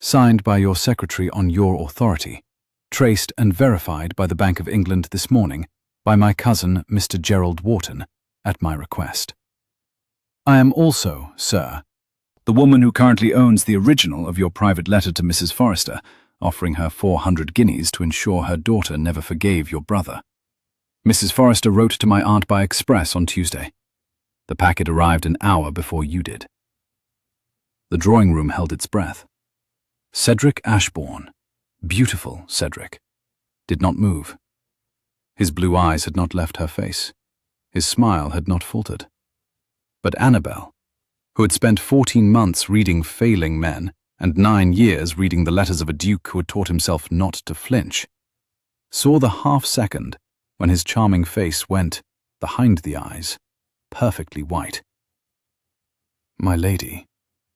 S1: signed by your secretary on your authority, traced and verified by the Bank of England this morning by my cousin, Mr. Gerald Wharton, at my request. I am also, sir, the woman who currently owns the original of your private letter to Mrs. Forrester, offering her 400 guineas to ensure her daughter never forgave your brother. Mrs. Forrester wrote to my aunt by express on Tuesday. The packet arrived an hour before you did. The drawing room held its breath. Cedric Ashbourne, beautiful Cedric, did not move. His blue eyes had not left her face. His smile had not faltered. But Annabel, who had spent 14 months reading failing men and 9 years reading the letters of a duke who had taught himself not to flinch, saw the half-second when his charming face went, behind the eyes, perfectly white. "My lady,"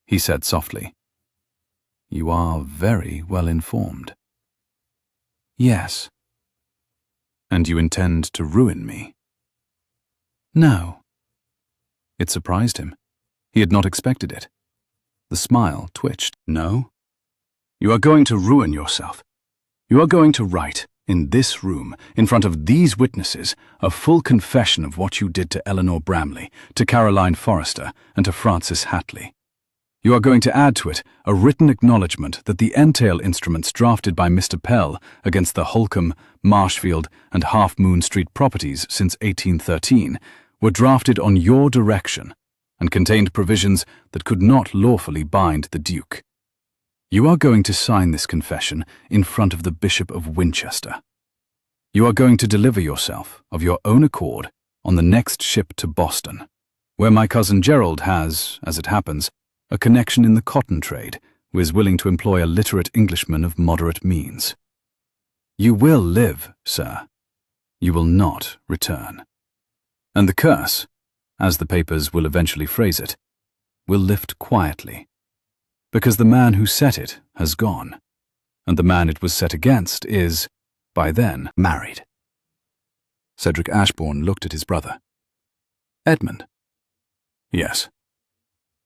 S1: he said softly, "you are very well informed." "Yes." "And you intend to ruin me?" "No." It surprised him. He had not expected it. The smile twitched. "No? You are going to ruin yourself. You are going to write, in this room, in front of these witnesses, a full confession of what you did to Eleanor Bramley, to Caroline Forrester, and to Frances Hatley. You are going to add to it a written acknowledgement that the entail instruments drafted by Mr. Pell against the Holcombe, Marshfield, and Half Moon Street properties since 1813 were drafted on your direction and contained provisions that could not lawfully bind the Duke. You are going to sign this confession in front of the Bishop of Winchester. You are going to deliver yourself, of your own accord, on the next ship to Boston, where my cousin Gerald has, as it happens, a connection in the cotton trade, who is willing to employ a literate Englishman of moderate means. You will live, sir. You will not return. And the curse, as the papers will eventually phrase it, will lift quietly, because the man who set it has gone, and the man it was set against is, by then, married." Cedric Ashbourne looked at his brother. "Edmund." "Yes."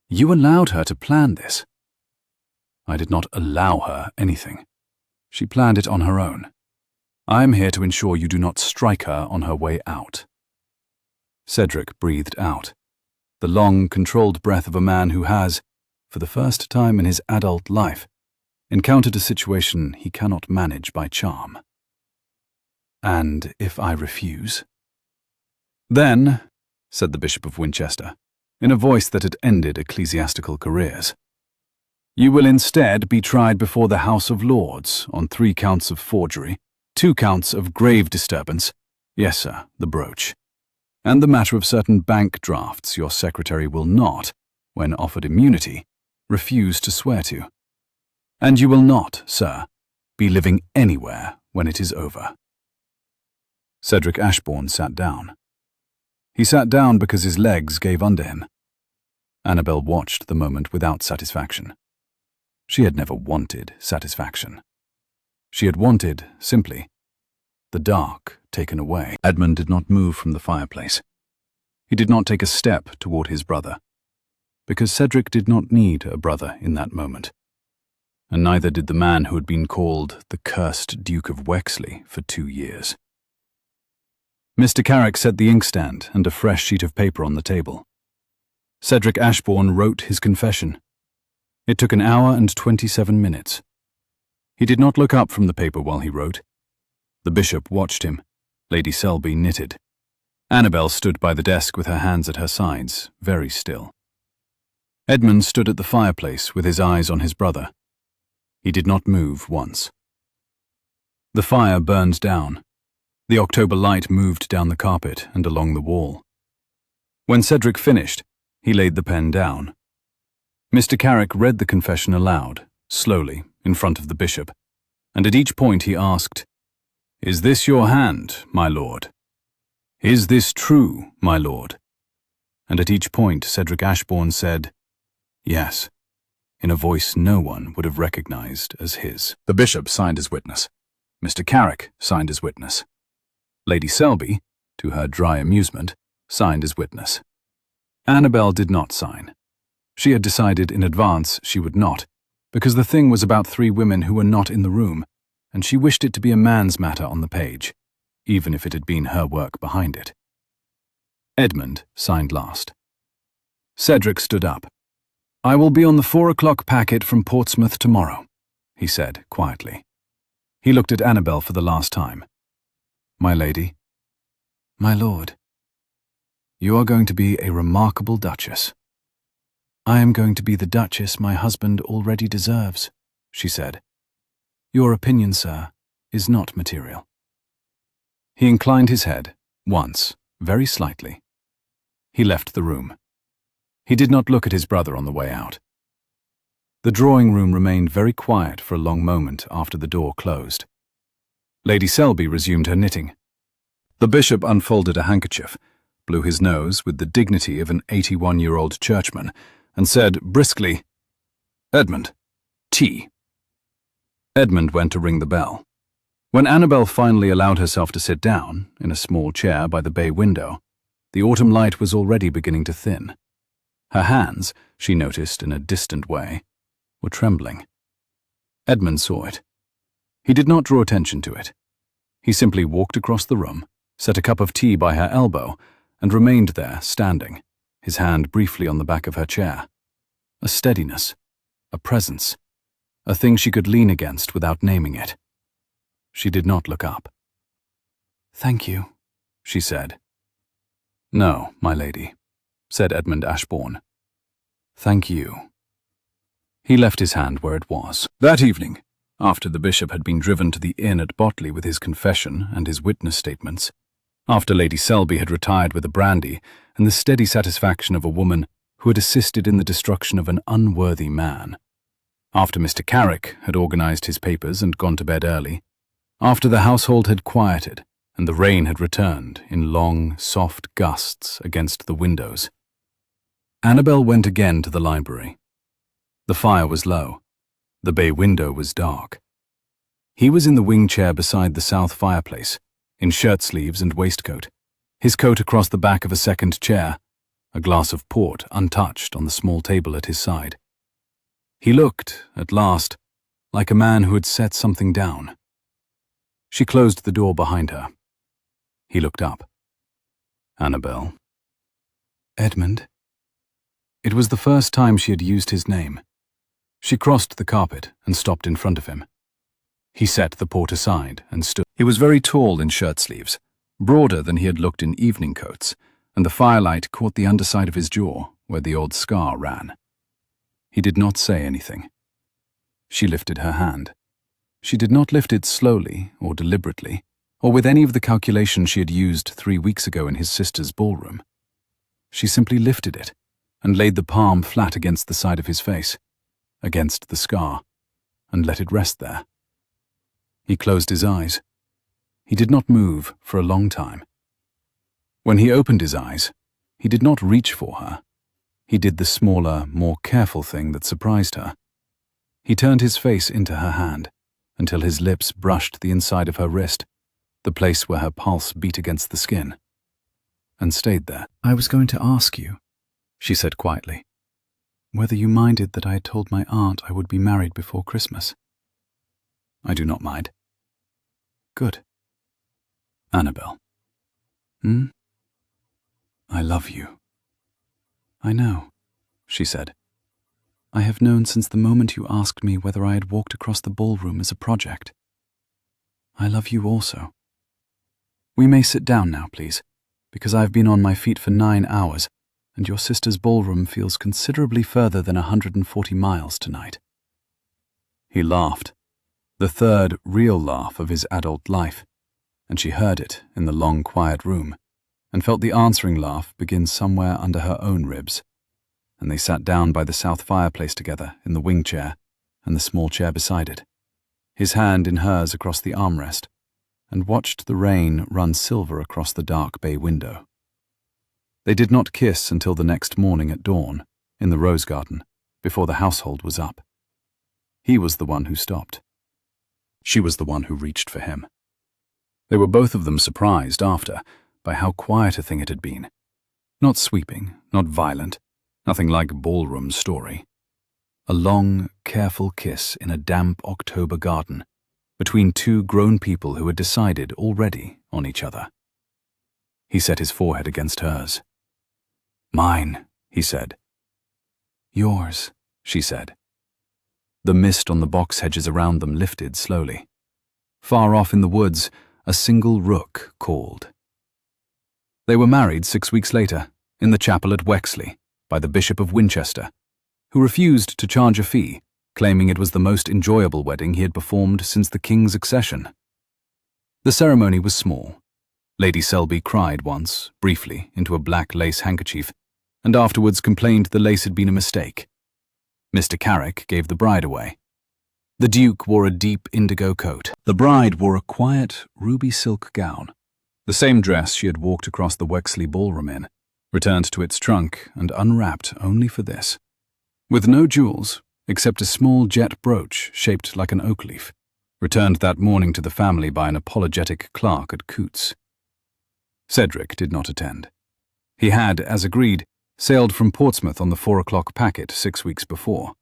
S1: "You allowed her to plan this." "I did not allow her anything. She planned it on her own. I am here to ensure you do not strike her on her way out." Cedric breathed out, the long, controlled breath of a man who has, for the first time in his adult life, encountered a situation he cannot manage by charm. "And if I refuse?" "Then," said the Bishop of Winchester, in a voice that had ended ecclesiastical careers, "you will instead be tried before the House of Lords on 3 counts of forgery, 2 counts of grave disturbance, yes, sir, the brooch, and the matter of certain bank drafts your secretary will not, when offered immunity, refuse to swear to. And you will not, sir, be living anywhere when it is over." Cedric Ashbourne sat down. He sat down because his legs gave under him. Annabel watched the moment without satisfaction. She had never wanted satisfaction. She had wanted, simply, the dark taken away. Edmund did not move from the fireplace. He did not take a step toward his brother, because Cedric did not need a brother in that moment, and neither did the man who had been called the cursed Duke of Wexley for 2 years. Mr. Carrick set the inkstand and a fresh sheet of paper on the table. Cedric Ashbourne wrote his confession. It took 1 hour and 27 minutes. He did not look up from the paper while he wrote. The bishop watched him. Lady Selby knitted. Annabel stood by the desk with her hands at her sides, very still. Edmund stood at the fireplace with his eyes on his brother. He did not move once. The fire burned down. The October light moved down the carpet and along the wall. When Cedric finished, he laid the pen down. Mr. Carrick read the confession aloud, slowly, in front of the bishop, and at each point he asked, "Is this your hand, my lord? Is this true, my lord?" And at each point Cedric Ashbourne said, "Yes," in a voice no one would have recognized as his. The bishop signed as witness. Mr. Carrick signed as witness. Lady Selby, to her dry amusement, signed as witness. Annabel did not sign. She had decided in advance she would not, because the thing was about 3 women who were not in the room, and she wished it to be a man's matter on the page, even if it had been her work behind it. Edmund signed last. Cedric stood up. "I will be on the 4 o'clock packet from Portsmouth tomorrow," he said quietly. He looked at Annabel for the last time. "My lady." "My lord." "You are going to be a remarkable duchess." "I am going to be the duchess my husband already deserves," she said. "Your opinion, sir, is not material." He inclined his head, once, very slightly. He left the room. He did not look at his brother on the way out. The drawing room remained very quiet for a long moment after the door closed. Lady Selby resumed her knitting. The bishop unfolded a handkerchief, blew his nose with the dignity of an 81-year-old churchman, and said briskly, "Edmund, tea." Edmund went to ring the bell. When Annabel finally allowed herself to sit down, in a small chair by the bay window, the autumn light was already beginning to thin. Her hands, she noticed in a distant way, were trembling. Edmund saw it. He did not draw attention to it. He simply walked across the room, set a cup of tea by her elbow, and remained there, standing, his hand briefly on the back of her chair. A steadiness, a presence, a thing she could lean against without naming it. She did not look up. "Thank you," she said. "No, my lady," said Edmund Ashbourne. "Thank you." He left his hand where it was. That evening, after the bishop had been driven to the inn at Botley with his confession and his witness statements, after Lady Selby had retired with a brandy and the steady satisfaction of a woman who had assisted in the destruction of an unworthy man, after Mr. Carrick had organized his papers and gone to bed early, after the household had quieted and the rain had returned in long, soft gusts against the windows, Annabel went again to the library. The fire was low. The bay window was dark. He was in the wing chair beside the south fireplace, in shirt-sleeves and waistcoat, his coat across the back of a second chair, a glass of port untouched on the small table at his side. He looked, at last, like a man who had set something down. She closed the door behind her. He looked up. "Annabel." "Edmund." It was the first time she had used his name. She crossed the carpet and stopped in front of him. He set the port aside and stood. He was very tall in shirt-sleeves, broader than he had looked in evening coats, and the firelight caught the underside of his jaw, where the old scar ran. He did not say anything. She lifted her hand. She did not lift it slowly or deliberately, or with any of the calculation she had used 3 weeks ago in his sister's ballroom. She simply lifted it and laid the palm flat against the side of his face, against the scar, and let it rest there. He closed his eyes. He did not move for a long time. When he opened his eyes, he did not reach for her. He did the smaller, more careful thing that surprised her. He turned his face into her hand until his lips brushed the inside of her wrist, the place where her pulse beat against the skin, and stayed there. "I was going to ask you," she said quietly, "whether you minded that I had told my aunt I would be married before Christmas." "I do not mind." "Good." "Annabel." "I love you." "I know," she said. "I have known since the moment you asked me whether I had walked across the ballroom as a project. I love you also. We may sit down now, please, because I have been on my feet for 9 hours, and your sister's ballroom feels considerably further than 140 miles tonight." He laughed. the third real laugh of his adult life, and she heard it in the long, quiet room, and felt the answering laugh begin somewhere under her own ribs. And they sat down by the south fireplace together in the wing chair and the small chair beside it, his hand in hers across the armrest, and watched the rain run silver across the dark bay window. They did not kiss until the next morning at dawn, in the rose garden, before the household was up. He was the one who stopped. She was the one who reached for him. They were both of them surprised after by how quiet a thing it had been. Not sweeping, not violent, nothing like ballroom story. A long, careful kiss in a damp October garden between two grown people who had decided already on each other. He set his forehead against hers. "Mine," he said. "Yours," she said. The mist on the box hedges around them lifted slowly. Far off in the woods, a single rook called. They were married 6 weeks later, in the chapel at Wexley, by the Bishop of Winchester, who refused to charge a fee, claiming it was the most enjoyable wedding he had performed since the king's accession. The ceremony was small. Lady Selby cried once, briefly, into a black lace handkerchief, and afterwards complained the lace had been a mistake. Mr. Carrick gave the bride away. The Duke wore a deep indigo coat. The bride wore a quiet, ruby silk gown, the same dress she had walked across the Wexley ballroom in, returned to its trunk and unwrapped only for this. With no jewels, except a small jet brooch shaped like an oak leaf, returned that morning to the family by an apologetic clerk at Coots. Cedric did not attend. He had, as agreed, sailed from Portsmouth on the 4 o'clock packet 6 weeks before.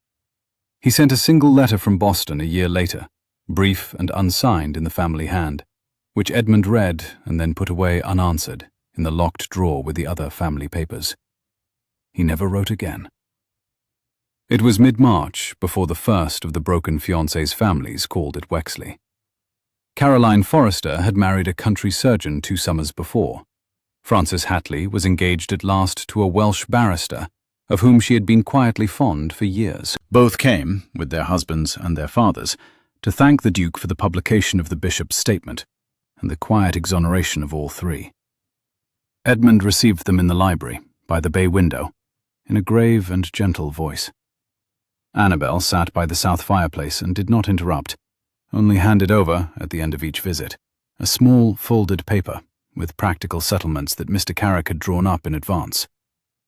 S1: He sent a single letter from Boston a year later, brief and unsigned in the family hand, which Edmund read and then put away unanswered in the locked drawer with the other family papers. He never wrote again. It was mid-March before the first of the broken fiancés' families called at Wexley. Caroline Forrester had married a country surgeon 2 summers before. Frances Hatley was engaged at last to a Welsh barrister, of whom she had been quietly fond for years. Both came, with their husbands and their fathers, to thank the Duke for the publication of the bishop's statement, and the quiet exoneration of all three. Edmund received them in the library, by the bay window, in a grave and gentle voice. Annabel sat by the south fireplace and did not interrupt, only handed over, at the end of each visit, a small folded paper with practical settlements that Mr. Carrick had drawn up in advance.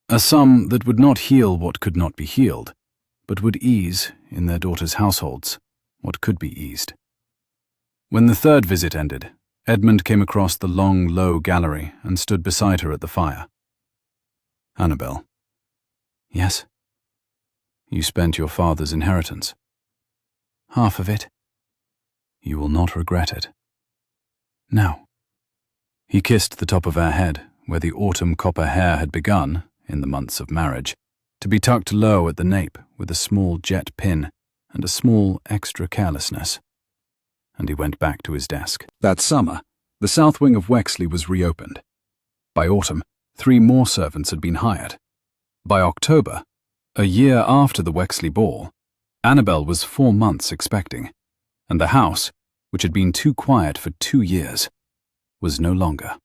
S1: A sum that would not heal what could not be healed, but would ease, in their daughters' households, what could be eased. When the third visit ended, Edmund came across the long, low gallery and stood beside her at the fire. "Annabel." "Yes?" "You spent your father's inheritance." "Half of it." "You will not regret it." "No." He kissed the top of her head, where the autumn copper hair had begun, in the months of marriage, to be tucked low at the nape with a small jet pin and a small extra carelessness. And he went back to his desk. That summer, the south wing of Wexley was reopened. By autumn, 3 more servants had been hired. By October, a year after the Wexley ball, Annabel was 4 months expecting, and the house, which had been too quiet for 2 years, was no longer.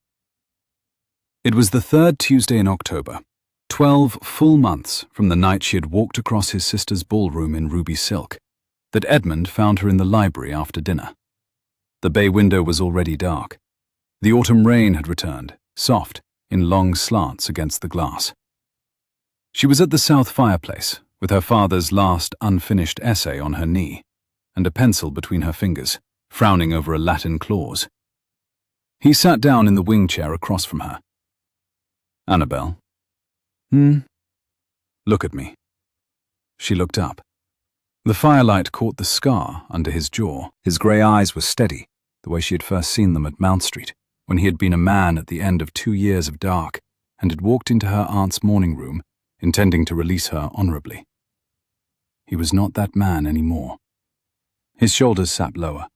S1: It was the 3rd Tuesday in October, 12 full months from the night she had walked across his sister's ballroom in ruby silk, that Edmund found her in the library after dinner. The bay window was already dark. The autumn rain had returned, soft, in long slants against the glass. She was at the south fireplace, with her father's last unfinished essay on her knee, and a pencil between her fingers, frowning over a Latin clause. He sat down in the wing chair across from her. "Annabel." "Look at me." She looked up. The firelight caught the scar under his jaw. His grey eyes were steady, the way she had first seen them at Mount Street, when he had been a man at the end of 2 years of dark, and had walked into her aunt's morning room, intending to release her honourably. He was not that man any more. His shoulders sat lower.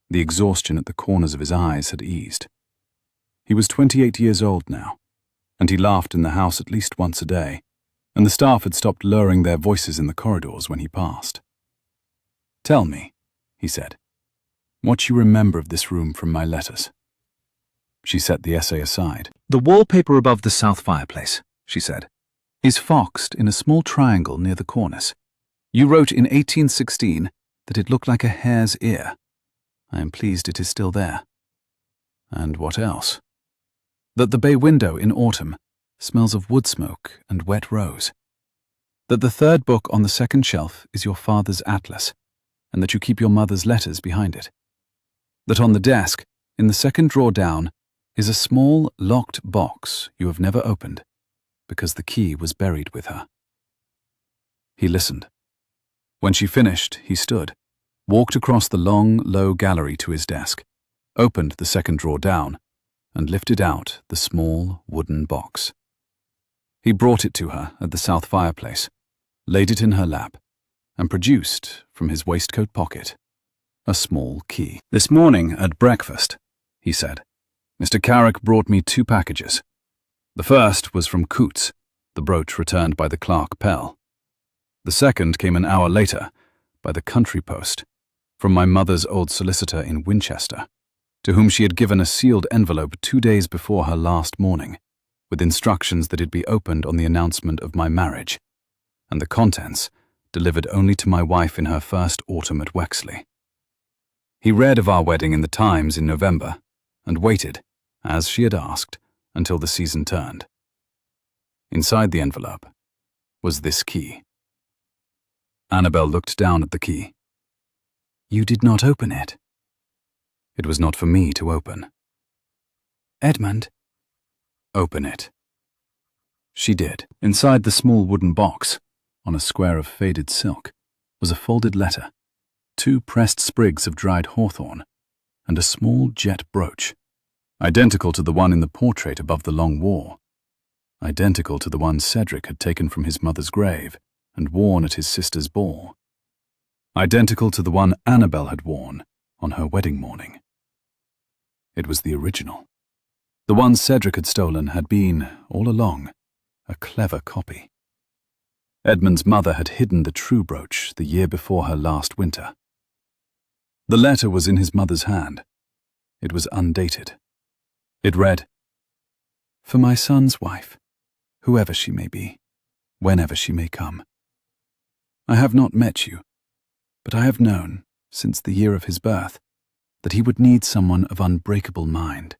S1: The exhaustion at the corners of his eyes had eased. He was 28 years old now, and he laughed in the house at least once a day, and the staff had stopped lowering their voices in the corridors when he passed. "Tell me," he said, What you remember of this room from my letters. She set the essay aside.
S2: The wallpaper above the south fireplace, she said, is foxed in a small triangle near the cornice. You wrote in 1816 that it looked like a hare's ear. I am pleased it is still there.
S1: And what else?
S2: That the bay window in autumn smells of wood smoke and wet rose. That the third book on the second shelf is your father's atlas, and that you keep your mother's letters behind it. That on the desk, in the second drawer down, is a small locked box you have never opened, because the key was buried with her. He listened. When she finished, he stood, walked across the long, low gallery to his desk, opened the second drawer down, and lifted out the small wooden box. He brought it to her at the south fireplace, laid it in her lap, and produced, from his waistcoat pocket, a small key.
S1: This morning at breakfast, he said, Mr. Carrick brought me 2 packages. The first was from Coots, the brooch returned by the clerk Pell. The second came an hour later, by the country post, from my mother's old solicitor in Winchester, to whom she had given a sealed envelope 2 days before her last morning, with instructions that it be opened on the announcement of my marriage, and the contents delivered only to my wife in her first autumn at Wexley. He read of our wedding in the Times in November, and waited, as she had asked, until the season turned. Inside the envelope was this key. Annabel looked down at the key.
S2: You did not open it.
S1: It was not for me to open.
S2: Edmund.
S1: Open it. She did. Inside the small wooden box, on a square of faded silk, was a folded letter, 2 pressed sprigs of dried hawthorn, and a small jet brooch, identical to the one in the portrait above the long wall, identical to the one Cedric had taken from his mother's grave and worn at his sister's ball, identical to the one Annabel had worn on her wedding morning. It was the original. The one Cedric had stolen had been, all along, a clever copy. Edmund's mother had hidden the true brooch the year before her last winter. The letter was in his mother's hand. It was undated. It read, For my son's wife, whoever she may be, whenever she may come. I have not met you, but I have known, since the year of his birth, that he would need someone of unbreakable mind,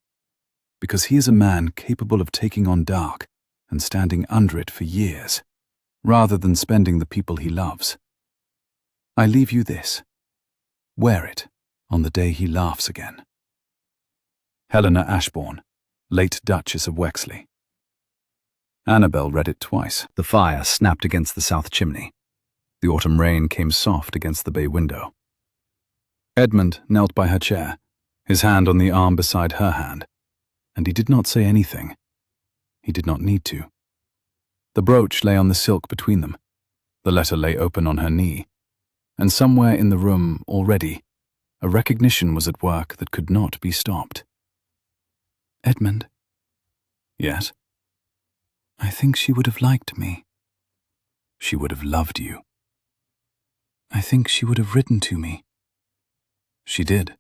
S1: because he is a man capable of taking on dark and standing under it for years, rather than spending the people he loves. I leave you this. Wear it on the day he laughs again. Helena Ashbourne, late Duchess of Wexley. Annabel read it twice. The fire snapped against the south chimney. The autumn rain came soft against the bay window. Edmund knelt by her chair, his hand on the arm beside her hand, and he did not say anything. He did not need to. The brooch lay on the silk between them. The letter lay open on her knee, and somewhere in the room already, a recognition was at work that could not be stopped.
S2: Edmund.
S1: Yes?
S2: I think she would have liked me.
S1: She would have loved you.
S2: I think she would have written to me.
S1: She did,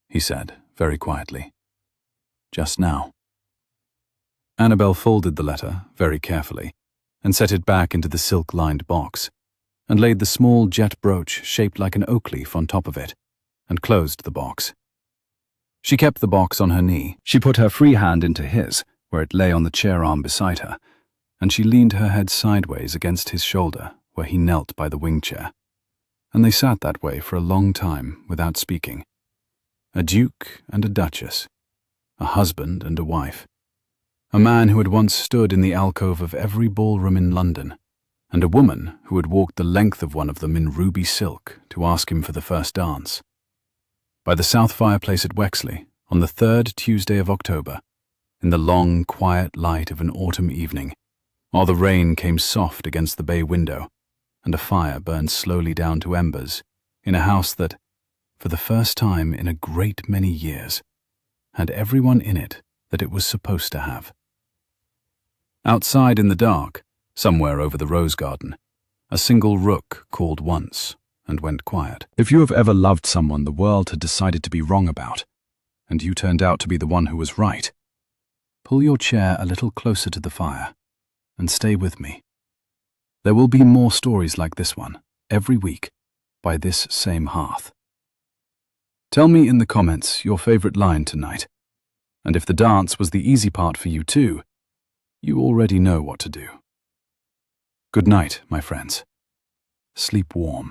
S1: he said, very quietly. Just now. Annabel folded the letter, very carefully, and set it back into the silk-lined box, and laid the small jet brooch shaped like an oak leaf on top of it, and closed the box. She kept the box on her knee. She put her free hand into his, where it lay on the chair arm beside her, and she leaned her head sideways against his shoulder, where he knelt by the wing chair. And they sat that way for a long time without speaking. A duke and a duchess, a husband and a wife, a man who had once stood in the alcove of every ballroom in London, and a woman who had walked the length of one of them in ruby silk to ask him for the first dance. By the south fireplace at Wexley, on the 3rd Tuesday of October, in the long, quiet light of an autumn evening, while the rain came soft against the bay window, and a fire burned slowly down to embers, in a house that, for the first time in a great many years, had everyone in it that it was supposed to have. Outside in the dark, somewhere over the rose garden, a single rook called once and went quiet. If you have ever loved someone the world had decided to be wrong about, and you turned out to be the one who was right, pull your chair a little closer to the fire and stay with me. There will be more stories like this one every week by this same hearth. Tell me in the comments your favorite line tonight, and if the dance was the easy part for you too, you already know what to do. Good night, my friends. Sleep warm.